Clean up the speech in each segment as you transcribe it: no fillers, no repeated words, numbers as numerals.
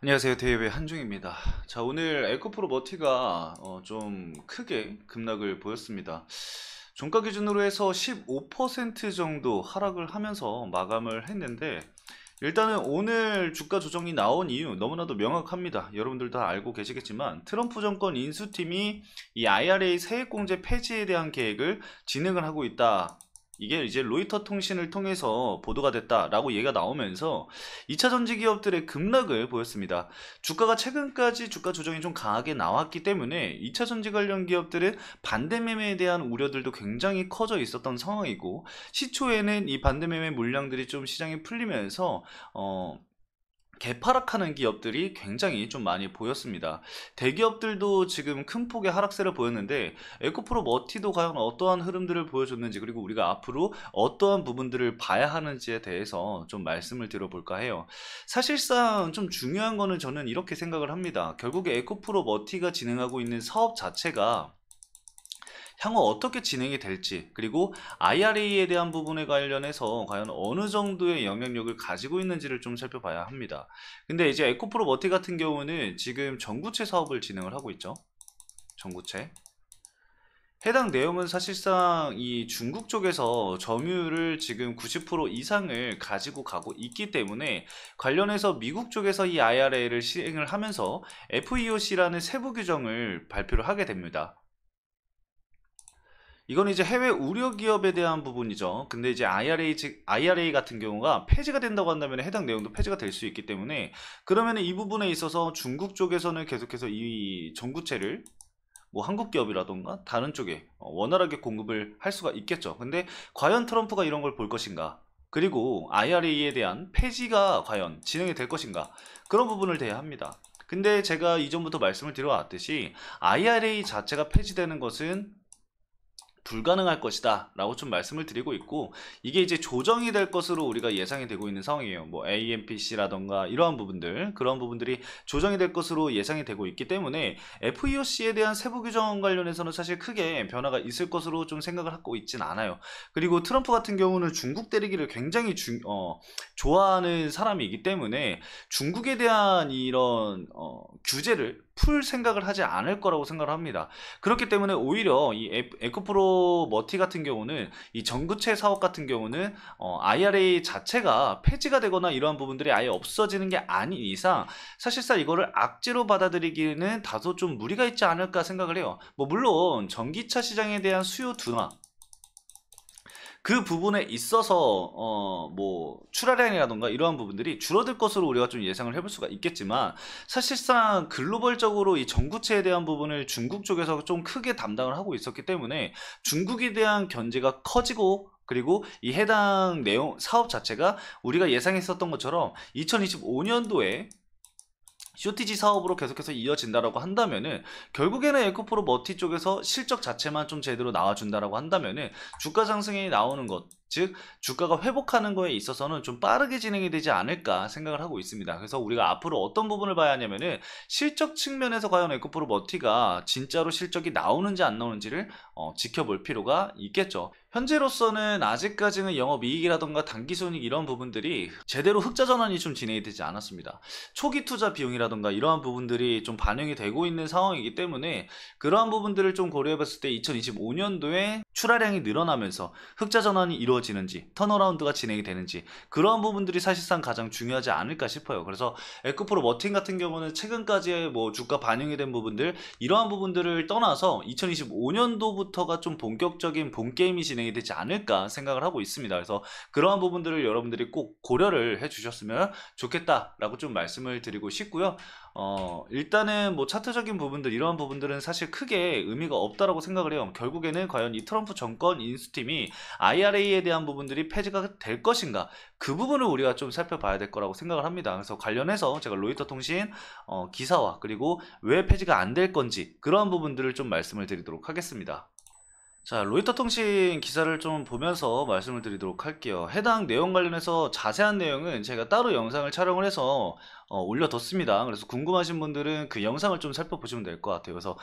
안녕하세요. 대회의 한중입니다. 자, 오늘 에코프로 머티가 좀 크게 급락을 보였습니다. 종가 기준으로 해서 15% 정도 하락을 하면서 마감을 했는데, 일단은 오늘 주가 조정이 나온 이유 너무나도 명확합니다. 여러분들 다 알고 계시겠지만 트럼프 정권 인수팀이 이 IRA 세액공제 폐지에 대한 계획을 진행을 하고 있다. 이게 이제 로이터 통신을 통해서 보도가 됐다라고 얘기가 나오면서 2차 전지 기업들의 급락을 보였습니다. 주가가 최근까지 주가 조정이 좀 강하게 나왔기 때문에 2차 전지 관련 기업들은 반대 매매에 대한 우려들도 굉장히 커져 있었던 상황이고, 시초에는 이 반대 매매 물량들이 좀 시장에 풀리면서 개파락하는 기업들이 굉장히 좀 많이 보였습니다. 대기업들도 지금 큰 폭의 하락세를 보였는데, 에코프로 머티도 과연 어떠한 흐름들을 보여줬는지, 그리고 우리가 앞으로 어떠한 부분들을 봐야 하는지에 대해서 좀 말씀을 드려볼까 해요. 사실상 좀 중요한 거는 저는 이렇게 생각을 합니다. 결국에 에코프로 머티가 진행하고 있는 사업 자체가 향후 어떻게 진행이 될지, 그리고 IRA에 대한 부분에 관련해서 과연 어느 정도의 영향력을 가지고 있는지를 좀 살펴봐야 합니다. 근데 이제 에코프로 머티 같은 경우는 지금 전구체 사업을 진행을 하고 있죠. 전구체. 해당 내용은 사실상 이 중국 쪽에서 점유율을 지금 90% 이상을 가지고 가고 있기 때문에, 관련해서 미국 쪽에서 이 IRA를 시행을 하면서 FEOC라는 세부 규정을 발표를 하게 됩니다. 이건 이제 해외 우려 기업에 대한 부분이죠. 근데 이제 IRA 같은 경우가 폐지가 된다고 한다면 해당 내용도 폐지가 될 수 있기 때문에, 그러면 이 부분에 있어서 중국 쪽에서는 계속해서 이 전구체를 뭐 한국 기업이라던가 다른 쪽에 원활하게 공급을 할 수가 있겠죠. 근데 과연 트럼프가 이런 걸 볼 것인가? 그리고 IRA에 대한 폐지가 과연 진행이 될 것인가? 그런 부분을 대야 합니다. 근데 제가 이전부터 말씀을 드려왔듯이 IRA 자체가 폐지되는 것은 불가능할 것이다 라고 좀 말씀을 드리고 있고, 이게 이제 조정이 될 것으로 우리가 예상이 되고 있는 상황이에요. 뭐 AMPC라던가 이러한 부분들, 그런 부분들이 조정이 될 것으로 예상이 되고 있기 때문에 FEOC에 대한 세부 규정 관련해서는 사실 크게 변화가 있을 것으로 좀 생각을 하고 있진 않아요. 그리고 트럼프 같은 경우는 중국 때리기를 굉장히 좋아하는 사람이기 때문에 중국에 대한 이런 규제를 풀 생각을 하지 않을 거라고 생각을 합니다. 그렇기 때문에 오히려 이 에코프로 머티 같은 경우는, 이 전구체 사업 같은 경우는 IRA 자체가 폐지가 되거나 이러한 부분들이 아예 없어지는 게 아닌 이상 사실상 이거를 악재로 받아들이기는 다소 좀 무리가 있지 않을까 생각을 해요. 뭐 물론 전기차 시장에 대한 수요 둔화, 그 부분에 있어서 뭐 출하량이라던가 이러한 부분들이 줄어들 것으로 우리가 좀 예상을 해볼 수가 있겠지만, 사실상 글로벌적으로 이 전구체에 대한 부분을 중국 쪽에서 좀 크게 담당을 하고 있었기 때문에 중국에 대한 견제가 커지고, 그리고 이 해당 내용 사업 자체가 우리가 예상했었던 것처럼 2025년도에 쇼티지 사업으로 계속해서 이어진다라고 한다면은, 결국에는 에코프로 머티 쪽에서 실적 자체만 좀 제대로 나와준다라고 한다면은 주가 상승이 나오는 것, 즉 주가가 회복하는 거에 있어서는 좀 빠르게 진행이 되지 않을까 생각을 하고 있습니다. 그래서 우리가 앞으로 어떤 부분을 봐야 하냐면은, 실적 측면에서 과연 에코프로 머티가 진짜로 실적이 나오는지 안 나오는지를 지켜볼 필요가 있겠죠. 현재로서는 아직까지는 영업이익이라던가 당기순이익 이런 부분들이 제대로 흑자 전환이 좀 진행이 되지 않았습니다. 초기 투자 비용이라던가 이러한 부분들이 좀 반영이 되고 있는 상황이기 때문에, 그러한 부분들을 좀 고려해 봤을 때 2025년도에 출하량이 늘어나면서 흑자 전환이 이루어지는지, 턴어라운드가 진행이 되는지, 그러한 부분들이 사실상 가장 중요하지 않을까 싶어요. 그래서 에코프로 머틴 같은 경우는 최근까지의 뭐 주가 반영이 된 부분들, 이러한 부분들을 떠나서 2025년도부터가 좀 본격적인 본게임이 진행이 되지 않을까 생각을 하고 있습니다. 그래서 그러한 부분들을 여러분들이 꼭 고려를 해 주셨으면 좋겠다라고 좀 말씀을 드리고 싶고요. 일단은 뭐 차트적인 부분들, 이러한 부분들은 사실 크게 의미가 없다라고 생각을 해요. 결국에는 과연 이 트럼프 정권 인수팀이 IRA에 대한 부분들이 폐지가 될 것인가, 그 부분을 우리가 좀 살펴봐야 될 거라고 생각을 합니다. 그래서 관련해서 제가 로이터 통신 기사와, 그리고 왜 폐지가 안 될 건지, 그러한 부분들을 좀 말씀을 드리도록 하겠습니다. 자, 로이터 통신 기사를 좀 보면서 말씀을 드리도록 할게요. 해당 내용 관련해서 자세한 내용은 제가 따로 영상을 촬영을 해서 올려뒀습니다. 그래서 궁금하신 분들은 그 영상을 좀 살펴보시면 될 것 같아요. 그래서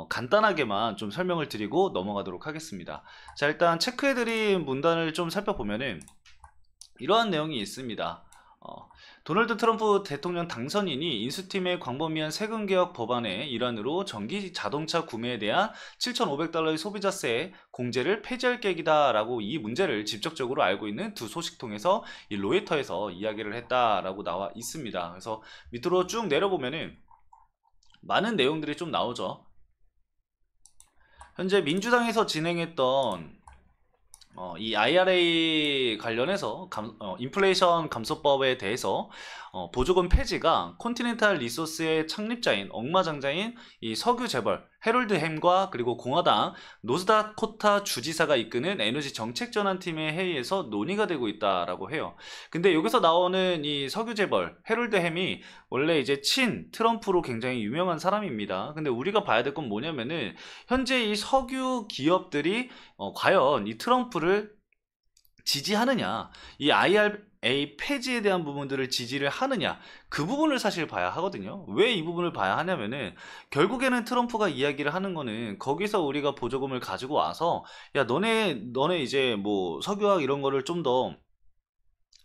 간단하게만 좀 설명을 드리고 넘어가도록 하겠습니다. 자, 일단 체크해드린 문단을 좀 살펴보면은 이러한 내용이 있습니다. 도널드 트럼프 대통령 당선인이 인수팀의 광범위한 세금개혁 법안의 일환으로 전기 자동차 구매에 대한 $7,500의 소비자세 공제를 폐지할 계획이다라고 이 문제를 직접적으로 알고 있는 두 소식통에서 이 로이터에서 이야기를 했다라고 나와 있습니다. 그래서 밑으로 쭉 내려보면은 많은 내용들이 좀 나오죠. 현재 민주당에서 진행했던 이 IRA 관련해서 인플레이션 감소법에 대해서 보조금 폐지가 콘티넨탈 리소스의 창립자인 억마장자인 이 석유 재벌 해롤드 햄과 그리고 공화당 노스다코타 주지사가 이끄는 에너지 정책 전환팀의 회의에서 논의가 되고 있다라고 해요. 근데 여기서 나오는 이 석유 재벌 해롤드 햄이 원래 이제 친 트럼프로 굉장히 유명한 사람입니다. 근데 우리가 봐야 될 건 뭐냐면은 현재 이 석유 기업들이 과연 이 트럼프를 지지하느냐, 이 IRA 폐지에 대한 부분들을 지지를 하느냐, 그 부분을 사실 봐야 하거든요. 왜 이 부분을 봐야 하냐면은 결국에는 트럼프가 이야기를 하는 거는 거기서 우리가 보조금을 가지고 와서 야 너네 이제 뭐 석유화학 이런 거를 좀 더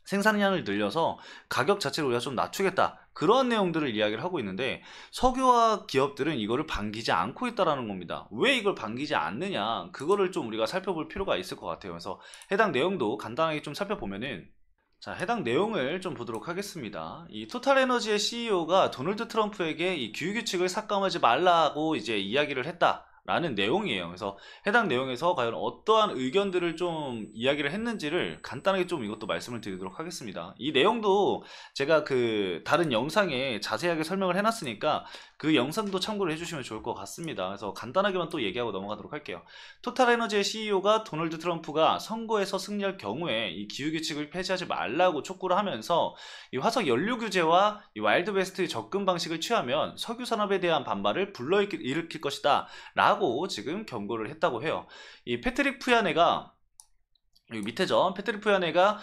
생산량을 늘려서 가격 자체를 우리가 좀 낮추겠다, 그런 내용들을 이야기를 하고 있는데 석유화학 기업들은 이거를 반기지 않고 있다라는 겁니다. 왜 이걸 반기지 않느냐, 그거를 좀 우리가 살펴볼 필요가 있을 것 같아요. 그래서 해당 내용도 간단하게 좀 살펴보면은, 자, 해당 내용을 좀 보도록 하겠습니다. 이 토탈에너지의 CEO가 도널드 트럼프에게 이 기후규칙을 삭감하지 말라고 이제 이야기를 했다 라는 내용이에요. 그래서 해당 내용에서 과연 어떠한 의견들을 좀 이야기를 했는지를 간단하게 좀 이것도 말씀을 드리도록 하겠습니다. 이 내용도 제가 그 다른 영상에 자세하게 설명을 해놨으니까 그 영상도 참고를 해주시면 좋을 것 같습니다. 그래서 간단하게만 또 얘기하고 넘어가도록 할게요. 토탈에너지의 CEO가 도널드 트럼프가 선거에서 승리할 경우에 이 기후규칙을 폐지하지 말라고 촉구를 하면서 이 화석 연료 규제와 이 와일드 웨스트 접근 방식을 취하면 석유 산업에 대한 반발을 불러일으킬 것이다 라고 지금 경고를 했다고 해요. 이 패트릭 푸야네가, 여기 밑에죠. 패트릭 푸야네가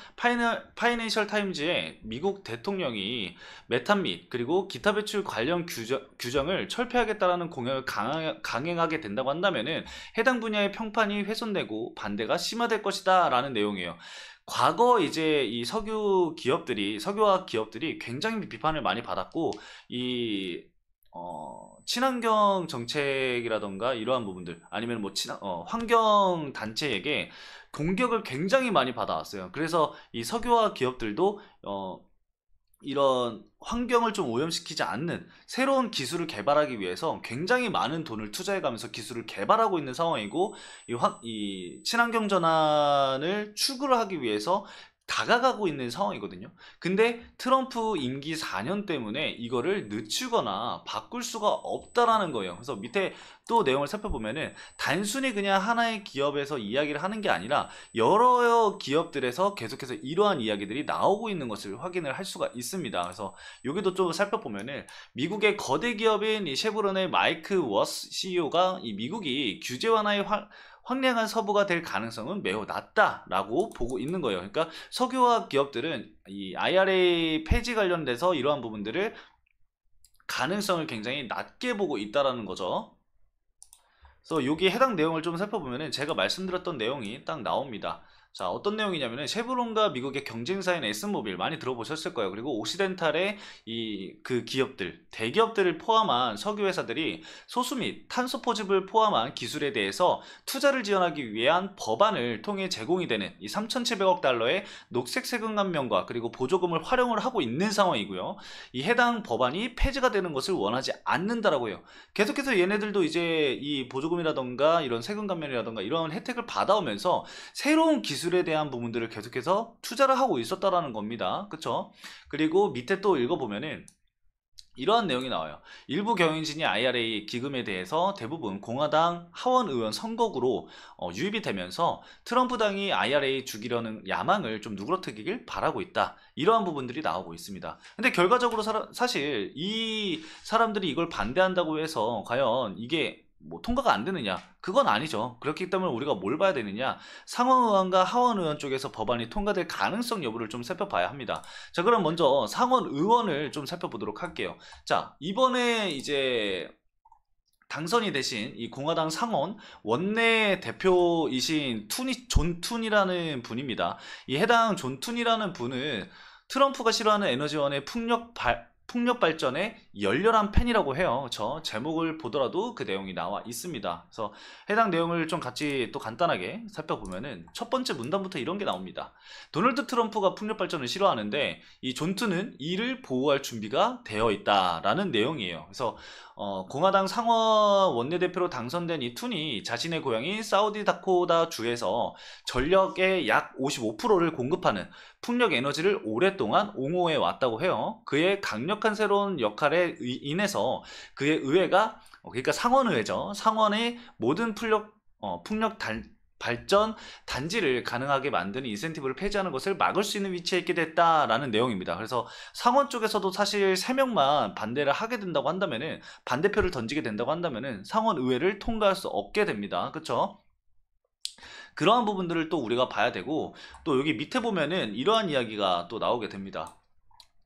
파이낸셜 타임즈에 미국 대통령이 메탄 및 그리고 기타 배출 관련 규정을 철폐하겠다라는 공약을 강행하게 된다고 한다면은 해당 분야의 평판이 훼손되고 반대가 심화될 것이다 라는 내용이에요. 과거 이제 이 석유화학 기업들이 굉장히 비판을 많이 받았고, 이 친환경 정책이라던가 이러한 부분들, 아니면 뭐 환경 단체에게 공격을 굉장히 많이 받아왔어요. 그래서 이 석유화 기업들도 이런 환경을 좀 오염시키지 않는 새로운 기술을 개발하기 위해서 굉장히 많은 돈을 투자해가면서 기술을 개발하고 있는 상황이고, 이 친환경 전환을 추구를 하기 위해서 다가가고 있는 상황이거든요. 근데 트럼프 임기 4년 때문에 이거를 늦추거나 바꿀 수가 없다라는 거예요. 그래서 밑에 또 내용을 살펴보면은 단순히 그냥 하나의 기업에서 이야기를 하는 게 아니라 여러 기업들에서 계속해서 이러한 이야기들이 나오고 있는 것을 확인을 할 수가 있습니다. 그래서 여기도 좀 살펴보면은 미국의 거대 기업인 이 쉐브론의 마이크 워스 CEO가 이 미국이 규제 완화의 황량한 서부가 될 가능성은 매우 낮다라고 보고 있는 거예요. 그러니까 석유화학 기업들은 이 IRA 폐지 관련돼서 이러한 부분들을 가능성을 굉장히 낮게 보고 있다라는 거죠. 그래서 여기 해당 내용을 좀 살펴보면은 제가 말씀드렸던 내용이 딱 나옵니다. 자, 어떤 내용이냐면은 쉐브론과 미국의 경쟁사인 에스모빌 많이 들어보셨을 거예요. 그리고 옥시덴탈의 그 기업들, 대기업들을 포함한 석유 회사들이 소수 및 탄소 포집을 포함한 기술에 대해서 투자를 지원하기 위한 법안을 통해 제공이 되는 이 3,700억 달러의 녹색 세금 감면과 그리고 보조금을 활용을 하고 있는 상황이고요. 이 해당 법안이 폐지가 되는 것을 원하지 않는다라고 해요. 계속해서 얘네들도 이제 이 보조금이라던가 이런 세금 감면이라던가 이런 혜택을 받아오면서 새로운 기술에 대한 부분들을 계속해서 투자를 하고 있었다라는 겁니다. 그쵸? 그리고 밑에 또 읽어보면은 이러한 내용이 나와요. 일부 경영진이 IRA 기금에 대해서 대부분 공화당 하원 의원 선거구로 유입이 되면서 트럼프 당이 IRA 죽이려는 야망을 좀 누그러뜨리길 바라고 있다. 이러한 부분들이 나오고 있습니다. 근데 결과적으로 사실 이 사람들이 이걸 반대한다고 해서 과연 이게 뭐 통과가 안 되느냐? 그건 아니죠. 그렇기 때문에 우리가 뭘 봐야 되느냐? 상원의원과 하원의원 쪽에서 법안이 통과될 가능성 여부를 좀 살펴봐야 합니다. 자, 그럼 먼저 상원의원을 좀 살펴보도록 할게요. 자, 이번에 이제 당선이 되신 이 공화당 상원 원내 대표이신 존 툰이라는 분입니다. 이 해당 존 툰이라는 분은 트럼프가 싫어하는 에너지원의 풍력 발전에 열렬한 팬이라고 해요. 저 제목을 보더라도 그 내용이 나와 있습니다. 그래서 해당 내용을 좀 같이 또 간단하게 살펴보면은 첫 번째 문단부터 이런 게 나옵니다. 도널드 트럼프가 풍력 발전을 싫어하는데 이 존트는 이를 보호할 준비가 되어 있다라는 내용이에요. 그래서 공화당 상원 원내대표로 당선된 이 툰이 자신의 고향인 사우디다코다 주에서 전력의 약 55%를 공급하는 풍력 에너지를 오랫동안 옹호해 왔다고 해요. 그의 강력한 새로운 역할에 인해서 그의 의회가 그러니까 상원의회죠. 상원의 모든 풍력 발전 단지를 가능하게 만드는 인센티브를 폐지하는 것을 막을 수 있는 위치에 있게 됐다라는 내용입니다. 그래서 상원 쪽에서도 사실 3명만 반대를 하게 된다고 한다면은 반대표를 던지게 된다고 한다면은 상원 의회를 통과할 수 없게 됩니다. 그렇죠? 그러한 부분들을 또 우리가 봐야 되고 또 여기 밑에 보면은 이러한 이야기가 또 나오게 됩니다.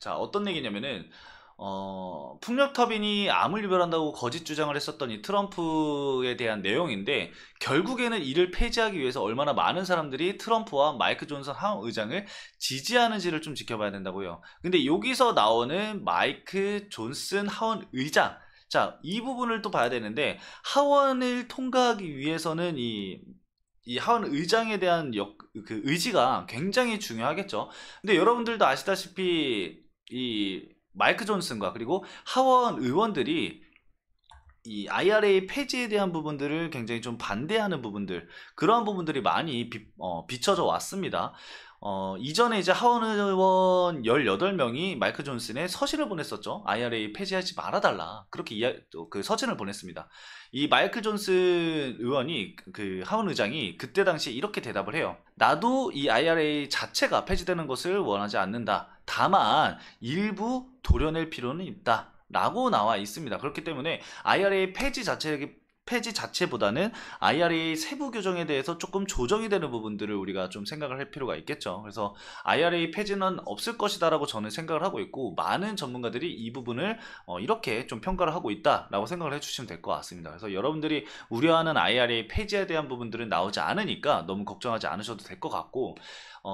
자, 어떤 얘기냐면은 풍력 터빈이 암을 유발한다고 거짓 주장을 했었던 이 트럼프에 대한 내용인데 결국에는 이를 폐지하기 위해서 얼마나 많은 사람들이 트럼프와 마이크 존슨 하원 의장을 지지하는지를 좀 지켜봐야 된다고요. 근데 여기서 나오는 마이크 존슨 하원 의장, 자, 이 부분을 또 봐야 되는데 하원을 통과하기 위해서는 이 하원 의장에 대한 그 의지가 굉장히 중요하겠죠. 근데 여러분들도 아시다시피 이 마이크 존슨과 그리고 하원 의원들이 이 IRA 폐지에 대한 부분들을 굉장히 좀 반대하는 부분들, 그러한 부분들이 많이 비춰져 왔습니다. 이전에 이제 하원 의원 18명이 마이크 존슨에 서신을 보냈었죠. IRA 폐지하지 말아달라. 그렇게 그 서신을 보냈습니다. 이 마이크 존슨 의원이 그 하원 의장이 그때 당시에 이렇게 대답을 해요. 나도 이 IRA 자체가 폐지되는 것을 원하지 않는다. 다만 일부 도려낼 필요는 있다. 라고 나와 있습니다. 그렇기 때문에 IRA 폐지 자체보다는 IRA 세부 규정에 대해서 조금 조정이 되는 부분들을 우리가 좀 생각을 할 필요가 있겠죠. 그래서 IRA 폐지는 없을 것이다라고 저는 생각을 하고 있고 많은 전문가들이 이 부분을 이렇게 좀 평가를 하고 있다라고 생각을 해주시면 될 것 같습니다. 그래서 여러분들이 우려하는 IRA 폐지에 대한 부분들은 나오지 않으니까 너무 걱정하지 않으셔도 될 것 같고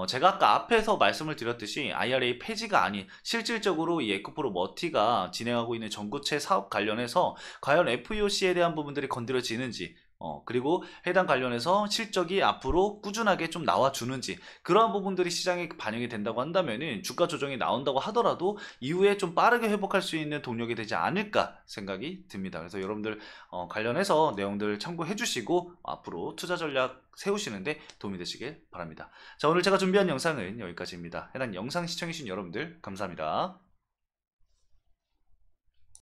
제가 아까 앞에서 말씀을 드렸듯이 IRA 폐지가 아닌 실질적으로 이 에코프로 머티가 진행하고 있는 전구체 사업 관련해서 과연 FEOC에 대한 부분들이 건드려지는지 그리고 해당 관련해서 실적이 앞으로 꾸준하게 좀 나와주는지 그러한 부분들이 시장에 반영이 된다고 한다면은 주가 조정이 나온다고 하더라도 이후에 좀 빠르게 회복할 수 있는 동력이 되지 않을까 생각이 듭니다. 그래서 여러분들 관련해서 내용들 참고해 주시고 앞으로 투자 전략 세우시는데 도움이 되시길 바랍니다. 자, 오늘 제가 준비한 영상은 여기까지입니다. 해당 영상 시청해주신 여러분들 감사합니다.